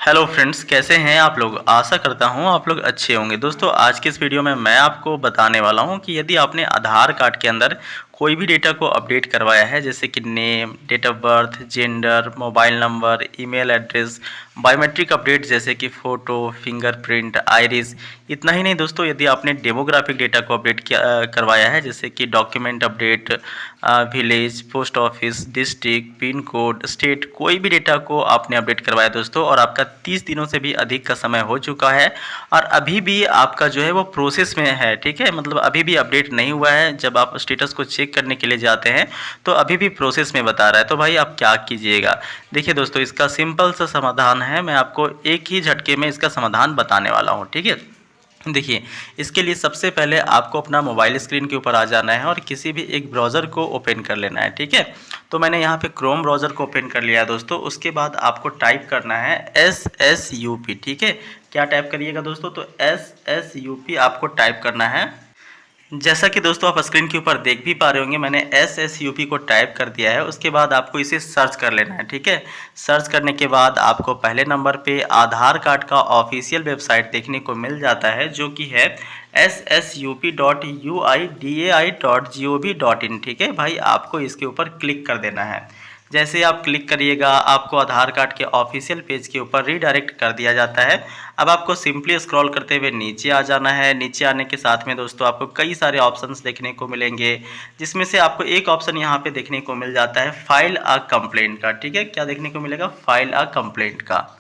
Hello friends, कैसे हैं आप लोग। आशा करता हूं आप लोग अच्छे होंगे। दोस्तों, आज के इस वीडियो में मैं आपको बताने वाला हूं कि यदि आपने आधार कार्ड के अंदर कोई भी डेटा को अपडेट करवाया है, जैसे कि name, date of birth, gender, mobile number, email address, biometric update जैसे कि फ़ोटो, फिंगरप्रिंट, आइरिस। इतना ही नहीं दोस्तों, यदि आपने डेमोग्राफिक डेटा को अपडेट करवाया है, जैसे कि document update, village, post office, district, pin code, state, कोई भी डेटा को आपने अपडेट करवाया दोस्तों और आपका 30 दिनों से भी अधिक का समय हो चुका है और अभी भी आपका जो है वो प्रोसेस में है, ठीक है, मतलब अभी भी अपडेट नहीं हुआ है। जब आप स्टेटस को चेक करने के लिए जाते हैं तो अभी भी प्रोसेस में बता रहा है, तो भाई आप क्या कीजिएगा। देखिए दोस्तों, इसका सिंपल सा समाधान है, मैं आपको एक ही झटके में इसका समाधान बताने वाला हूँ, ठीक है। देखिए, इसके लिए सबसे पहले आपको अपना मोबाइल स्क्रीन के ऊपर आ जाना है और किसी भी एक ब्राउज़र को ओपन कर लेना है, ठीक है। तो मैंने यहाँ पे क्रोम ब्राउज़र को ओपन कर लिया है दोस्तों। उसके बाद आपको टाइप करना है SSUP, ठीक है। क्या टाइप करिएगा दोस्तों, तो SSUP आपको टाइप करना है। जैसा कि दोस्तों आप स्क्रीन के ऊपर देख भी पा रहे होंगे, मैंने SSUP को टाइप कर दिया है। उसके बाद आपको इसे सर्च कर लेना है, ठीक है। सर्च करने के बाद आपको पहले नंबर पे आधार कार्ड का ऑफिशियल वेबसाइट देखने को मिल जाता है, जो कि है ssup.uidai.gov.in, ठीक है भाई। आपको इसके ऊपर क्लिक कर देना है। जैसे आप क्लिक करिएगा, आपको आधार कार्ड के ऑफिशियल पेज के ऊपर रीडायरेक्ट कर दिया जाता है। अब आपको सिंपली स्क्रॉल करते हुए नीचे आ जाना है। नीचे आने के साथ में दोस्तों आपको कई सारे ऑप्शंस देखने को मिलेंगे, जिसमें से आपको एक ऑप्शन यहाँ पे देखने को मिल जाता है फाइल अ कंप्लेंट का, ठीक है। क्या देखने को मिलेगा, फाइल अ कंप्लेंट का।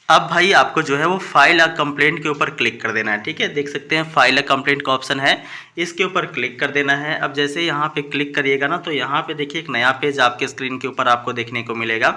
अब भाई आपको जो है वो फाइल अ कंप्लेंट के ऊपर क्लिक कर देना है, ठीक है। देख सकते हैं फाइल अ कंप्लेंट का ऑप्शन है, इसके ऊपर क्लिक कर देना है। अब जैसे यहाँ पे क्लिक करिएगा ना, तो यहाँ पे देखिए एक नया पेज आपके स्क्रीन के ऊपर आपको देखने को मिलेगा।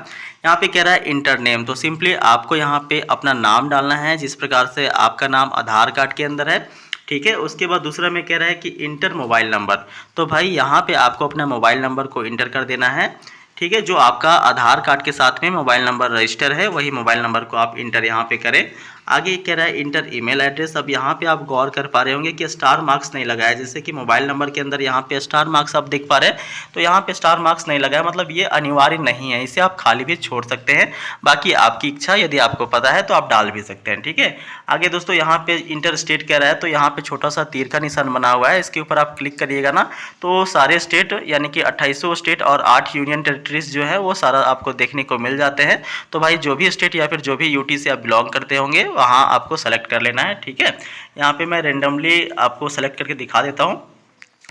यहाँ पे कह रहा है इंटर नेम, तो सिंपली आपको यहाँ पे अपना नाम डालना है, जिस प्रकार से आपका नाम आधार कार्ड के अंदर है, ठीक है। उसके बाद दूसरा में कह रहा है कि इंटर मोबाइल नंबर, तो भाई यहाँ पे आपको अपना मोबाइल नंबर को इंटर कर देना है, ठीक है। जो आपका आधार कार्ड के साथ में मोबाइल नंबर रजिस्टर है, वही मोबाइल नंबर को आप इंटर यहाँ पे करें। आगे कह रहा है इंटर ईमेल एड्रेस। अब यहाँ पे आप गौर कर पा रहे होंगे कि स्टार मार्क्स नहीं लगा है, जैसे कि मोबाइल नंबर के अंदर यहाँ पे स्टार मार्क्स आप देख पा रहे हैं, तो यहाँ पे स्टार मार्क्स नहीं लगा है, मतलब ये अनिवार्य नहीं है, इसे आप खाली भी छोड़ सकते हैं। बाकी आपकी इच्छा, यदि आपको पता है तो आप डाल भी सकते हैं, ठीक है। आगे दोस्तों यहाँ पे इंटर स्टेट कह रहा है, तो यहाँ पे छोटा सा तीर का निशान बना हुआ है, इसके ऊपर आप क्लिक करिएगा ना, तो सारे स्टेट यानी कि 2800 स्टेट और 8 यूनियन टेरिटरीज जो है वो सारा आपको देखने को मिल जाते हैं। तो भाई जो भी स्टेट या फिर जो भी यूटी से आप बिलोंग करते होंगे, वहाँ आपको सेलेक्ट कर लेना है, ठीक है। यहाँ पे मैं रेंडमली आपको सेलेक्ट करके दिखा देता हूँ।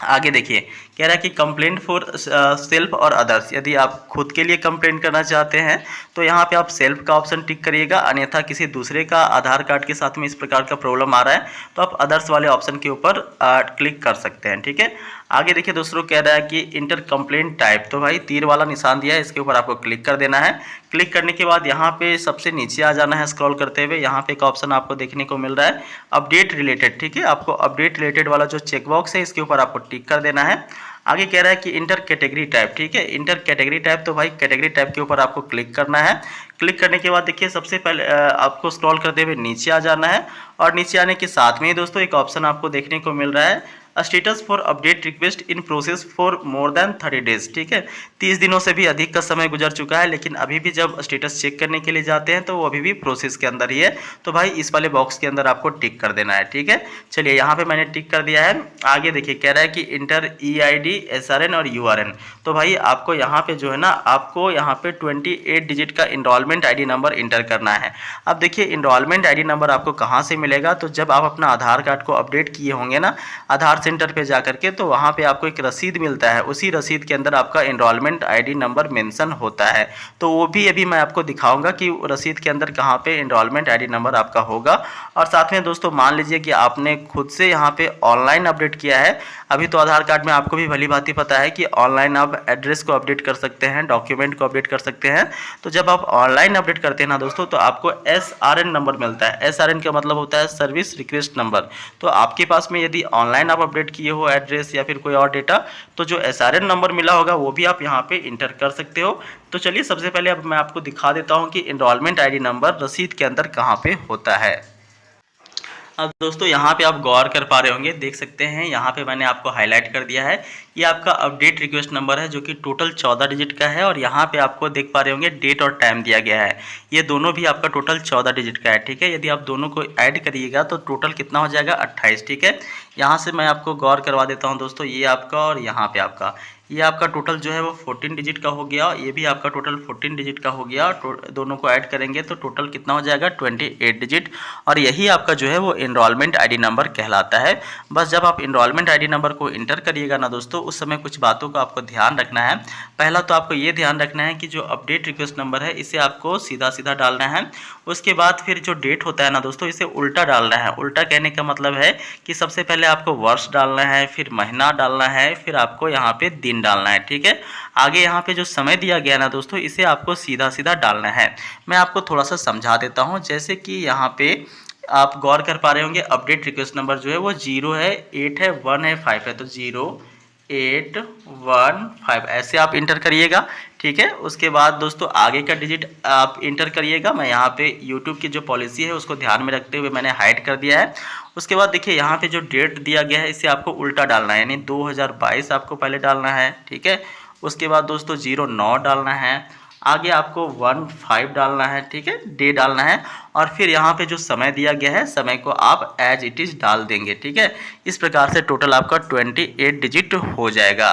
आगे देखिए, कह रहा है कि कंप्लेंट फॉर सेल्फ और अदर्स। यदि आप खुद के लिए कंप्लेंट करना चाहते हैं तो यहाँ पे आप सेल्फ का ऑप्शन टिक करिएगा, अन्यथा किसी दूसरे का आधार कार्ड के साथ में इस प्रकार का प्रॉब्लम आ रहा है तो आप अदर्स वाले ऑप्शन के ऊपर क्लिक कर सकते हैं, ठीक है। आगे देखिए दोस्तों, कह रहा है कि इंटर कंप्लेंट टाइप, तो भाई तीर वाला निशान दिया है, इसके ऊपर आपको क्लिक कर देना है। क्लिक करने के बाद यहाँ पे सबसे नीचे आ जाना है स्क्रॉल करते हुए। यहाँ पे एक ऑप्शन आपको देखने को मिल रहा है अपडेट रिलेटेड, ठीक है। आपको अपडेट रिलेटेड वाला जो चेकबॉक्स है, इसके ऊपर आपको टिक कर देना है। आगे कह रहा है कि इंटर कैटेगरी टाइप, ठीक है, इंटर कैटेगरी टाइप, तो भाई कैटेगरी टाइप के ऊपर आपको क्लिक करना है। क्लिक करने के बाद देखिए सबसे पहले आपको स्क्रॉल करते हुए नीचे आ जाना है और नीचे आने के साथ में ही दोस्तों एक ऑप्शन आपको देखने को मिल रहा है status for update request in process for more than 30 days, ठीक है। 30 दिनों से भी अधिक का समय गुजर चुका है, लेकिन अभी भी जब स्टेटस चेक करने के लिए जाते हैं तो वो अभी भी प्रोसेस के अंदर ही है, तो भाई इस वाले बॉक्स के अंदर आपको टिक कर देना है, ठीक है। चलिए यहाँ पे मैंने टिक कर दिया है। आगे देखिए कह रहा है कि इंटर EID, SRN और URN, तो भाई आपको यहाँ पे जो है ना, आपको यहाँ पे 28 डिजिट का इनरोलमेंट ID नंबर इंटर करना है। अब देखिए इनरोलमेंट ID नंबर आपको कहाँ से मिलेगा, तो जब आप अपना आधार कार्ड को अपडेट किए होंगे ना आधार सेंटर पे जाकर के, तो वहाँ पे आपको एक रसीद मिलता है, उसी रसीद के अंदर आपका इनरोलमेंट ID नंबर मेंशन होता है। तो वो भी अभी मैं आपको दिखाऊंगा कि रसीद के अंदर कहाँ पे इनरोलमेंट ID नंबर आपका होगा। और साथ में दोस्तों मान लीजिए कि आपने खुद से यहाँ पे ऑनलाइन अपडेट किया है। अभी तो आधार कार्ड में आपको भी भली भांति पता है कि ऑनलाइन आप एड्रेस को अपडेट कर सकते हैं, डॉक्यूमेंट को अपडेट कर सकते हैं। तो जब आप ऑनलाइन अपडेट करते हैं ना दोस्तों, तो आपको SRN नंबर मिलता है। SRN का मतलब होता है सर्विस रिक्वेस्ट नंबर। तो आपके पास में यदि ऑनलाइन आप अपडेट किए हो एड्रेस या फिर कोई और डेटा, तो जो SRN नंबर मिला होगा वो भी आप यहाँ पे इंटर कर सकते हो। तो चलिए सबसे पहले अब मैं आपको दिखा देता हूँ कि इनरोलमेंट ID नंबर रसीद के अंदर कहाँ पे होता है। अब दोस्तों यहाँ पे आप गौर कर पा रहे होंगे, देख सकते हैं यहाँ पे मैंने आपको हाईलाइट कर दिया है। ये आपका अपडेट रिक्वेस्ट नंबर है जो कि टोटल 14 डिजिट का है और यहाँ पे आपको देख पा रहे होंगे डेट और टाइम दिया गया है। ये दोनों भी आपका टोटल 14 डिजिट का है, ठीक है। यदि आप दोनों को ऐड करिएगा तो टोटल कितना हो जाएगा 28, ठीक है। यहाँ से मैं आपको गौर करवा देता हूँ दोस्तों, ये आपका और यहाँ पे आपका, ये आपका टोटल जो है वो 14 डिजिट का हो गया, ये भी आपका टोटल 14 डिजिट का हो गया। दोनों को ऐड करेंगे तो टोटल कितना हो जाएगा 28 डिजिट। और यही आपका जो है वो इनरोलमेंट आईडी नंबर कहलाता है। बस जब आप इनरोलमेंट आईडी नंबर को इंटर करिएगा ना दोस्तों, उस समय कुछ बातों का आपको ध्यान रखना है। पहला तो आपको ये ध्यान रखना है कि जो अपडेट रिक्वेस्ट नंबर है इसे आपको सीधा सीधा डालना है। उसके बाद फिर जो डेट होता है ना दोस्तों, इसे उल्टा डालना है। उल्टा कहने का मतलब है कि सबसे पहले आपको वर्ष डालना है, फिर महीना डालना है, फिर आपको यहाँ पे दिन डालना है, ठीक है। आगे यहाँ पे जो समय दिया गया ना दोस्तों, इसे आपको सीधा सीधा डालना है। मैं आपको थोड़ा सा समझा देता हूँ। जैसे कि यहाँ पे आप गौर कर पा रहे होंगे, अपडेट रिक्वेस्ट नंबर जो है वो 0 है, 8 है, 1 है, 5 है। तो 0 8 1 5 ऐसे आप इंटर करिएगा, ठीक है। उसके बाद दोस्तों आगे का डिजिट आप इंटर करिएगा। मैं यहाँ पे यूट्यूब की जो पॉलिसी है उसको ध्यान में रखते हुए मैंने हाइड कर दिया है। उसके बाद देखिए यहाँ पे जो डेट दिया गया है इसे आपको उल्टा डालना है, यानी 2022 आपको पहले डालना है, ठीक है। उसके बाद दोस्तों 09 डालना है, आगे आपको 15 डालना है, ठीक है, डे डालना है। और फिर यहाँ पे जो समय दिया गया है, समय को आप एज इट इज़ डाल देंगे, ठीक है। इस प्रकार से टोटल आपका 28 डिजिट हो जाएगा।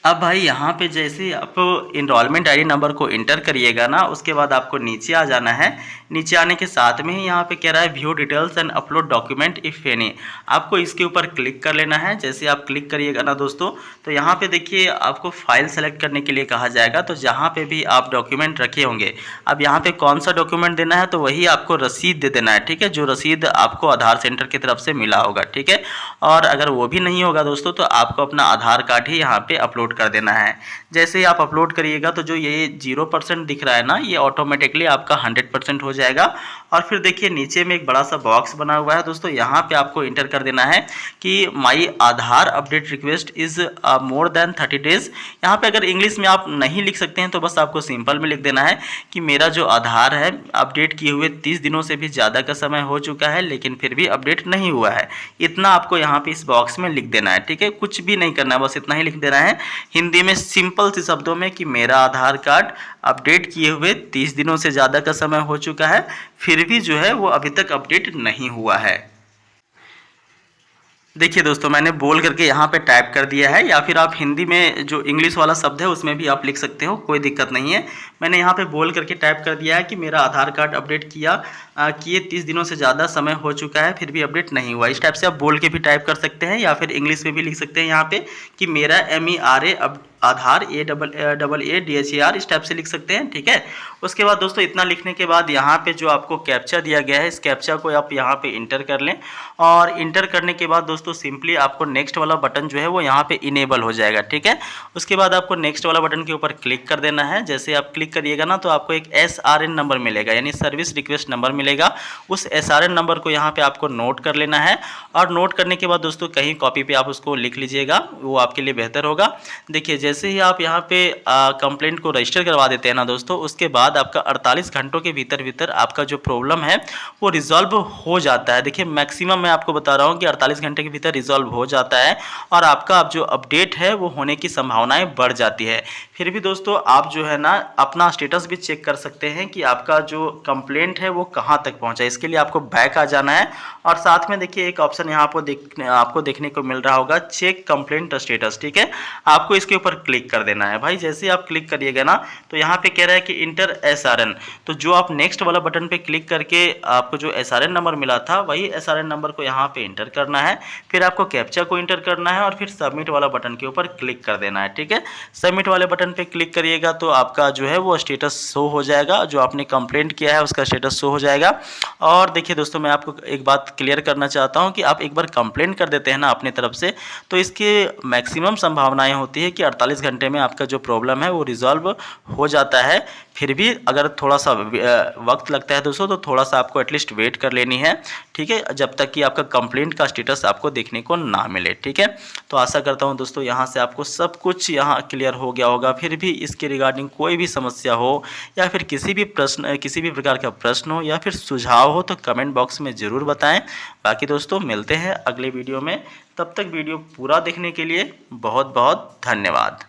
अब भाई यहाँ पे जैसे आप इनरोलमेंट आईडी नंबर को इंटर करिएगा ना, उसके बाद आपको नीचे आ जाना है। नीचे आने के साथ में ही यहाँ पे कह रहा है view details and upload document if any, आपको इसके ऊपर क्लिक कर लेना है। जैसे आप क्लिक करिएगा ना दोस्तों, तो यहाँ पे देखिए आपको फाइल सेलेक्ट करने के लिए कहा जाएगा। तो जहाँ पे भी आप डॉक्यूमेंट रखे होंगे, अब यहाँ पे कौन सा डॉक्यूमेंट देना है, तो वही आपको रसीद दे देना है, ठीक है, जो रसीद आपको आधार सेंटर की तरफ से मिला होगा, ठीक है। और अगर वो भी नहीं होगा दोस्तों, तो आपको अपना आधार कार्ड ही यहाँ पे अपलोड कर देना है। जैसे ही आप अपलोड करिएगा तो जो ये 0% दिख रहा है ना, ये ऑटोमेटिकली आपका 100% हो जाएगा। और फिर देखिए नीचे में एक बड़ा सा बॉक्स बना हुआ है दोस्तों, यहाँ पे आपको इंटर कर देना है कि my Aadhaar update request is more than 30 days. यहाँ पे अगर इंग्लिश में आप नहीं लिख सकते हैं तो बस आपको सिंपल में लिख देना है कि मेरा जो आधार है अपडेट किए हुए 30 दिनों से भी ज़्यादा का समय हो चुका है, लेकिन फिर भी अपडेट नहीं हुआ है। इतना आपको यहाँ पे इस बॉक्स में लिख देना है, ठीक है। कुछ भी नहीं करना है, बस इतना ही लिख देना है हिंदी में सिंपल सी शब्दों में कि मेरा आधार कार्ड अपडेट किए हुए 30 दिनों से ज़्यादा का समय हो चुका है, फिर भी जो है वो अभी तक अपडेट नहीं हुआ है। देखिए दोस्तों मैंने बोल करके यहाँ पे टाइप कर दिया है, या फिर आप हिंदी में जो इंग्लिश वाला शब्द है उसमें भी आप लिख सकते हो, कोई दिक्कत नहीं है। मैंने यहाँ पे बोल करके टाइप कर दिया है कि मेरा आधार कार्ड अपडेट किए 30 दिनों से ज़्यादा समय हो चुका है, फिर भी अपडेट नहीं हुआ। इस टाइप से आप बोल के भी टाइप कर सकते हैं, या फिर इंग्लिश में भी लिख सकते हैं यहाँ पे कि मेरा MERA आधार AAADHAR इस टाइप से लिख सकते हैं, ठीक है। उसके बाद दोस्तों इतना लिखने के बाद यहाँ पे जो आपको कैप्चा दिया गया है, इस कैप्चा को आप यहाँ पे इंटर कर लें। और इंटर करने के बाद दोस्तों सिंपली आपको नेक्स्ट वाला बटन जो है वो यहाँ पे इनेबल हो जाएगा, ठीक है। उसके बाद आपको नेक्स्ट वाला बटन के ऊपर क्लिक कर देना है। जैसे आप क्लिक करिएगा ना, तो आपको एक SRN नंबर मिलेगा, यानी सर्विस रिक्वेस्ट नंबर मिलेगा। उस SRN नंबर को यहाँ पे आपको नोट कर लेना है। और नोट करने के बाद दोस्तों कहीं कॉपी पे आप उसको लिख लीजिएगा, वो आपके लिए बेहतर होगा। देखिए जैसे ही आप यहाँ पे कंप्लेंट को रजिस्टर करवा देते हैं ना दोस्तों, उसके बाद आपका 48 घंटों के भीतर आपका जो प्रॉब्लम है वो रिजॉल्व हो जाता है। देखिए मैक्सिमम मैं आपको बता रहा हूँ कि 48 घंटे के भीतर रिजॉल्व हो जाता है, और आपका अब जो अपडेट है वो होने की संभावनाएं बढ़ जाती है। फिर भी दोस्तों आप जो है ना अपना स्टेटस भी चेक कर सकते हैं कि आपका जो कंप्लेंट है वो कहाँ तक पहुँचा है। इसके लिए आपको बैक आ जाना है, और साथ में देखिए एक ऑप्शन यहाँ पर आपको देखने को मिल रहा होगा, चेक कंप्लेंट स्टेटस, ठीक है। आपको इसके ऊपर क्लिक कर देना है। भाई जैसे आप क्लिक करिएगा ना, तो यहाँ पे कह रहा है कि इंटर SRN, तो जो आप नेक्स्ट वाला बटन पे क्लिक करके आपको जो SRN नंबर मिला था वही SRN नंबर को यहाँ पे इंटर करना है। फिर आपको कैप्चा को इंटर करना है और फिर सबमिट वाला बटन के ऊपर क्लिक कर देना है, ठीक है। सबमिट वाले बटन पे क्लिक करिएगा तो आपका जो है वो स्टेटस शो हो जाएगा, जो आपने कंप्लेंट किया है उसका स्टेटस शो हो जाएगा। और देखिए दोस्तों मैं आपको एक बात क्लियर करना चाहता हूँ कि आप एक बार कंप्लेंट कर देते हैं ना अपनी तरफ से, तो इसके मैक्सिमम संभावनाएं होती है कि 48 घंटे में आपका जो प्रॉब्लम है वो रिजॉल्व हो जाता है। फिर भी अगर थोड़ा सा वक्त लगता है दोस्तों, तो थोड़ा सा आपको एटलीस्ट वेट कर लेनी है, ठीक है, जब तक कि आपका कंप्लेंट का स्टेटस आपको देखने को ना मिले, ठीक है। तो आशा करता हूँ दोस्तों यहाँ से आपको सब कुछ यहाँ क्लियर हो गया होगा। फिर भी इसके रिगार्डिंग कोई भी समस्या हो या फिर किसी भी प्रकार का प्रश्न हो या फिर सुझाव हो तो कमेंट बॉक्स में ज़रूर बताएं। बाकी दोस्तों मिलते हैं अगले वीडियो में, तब तक वीडियो पूरा देखने के लिए बहुत बहुत धन्यवाद।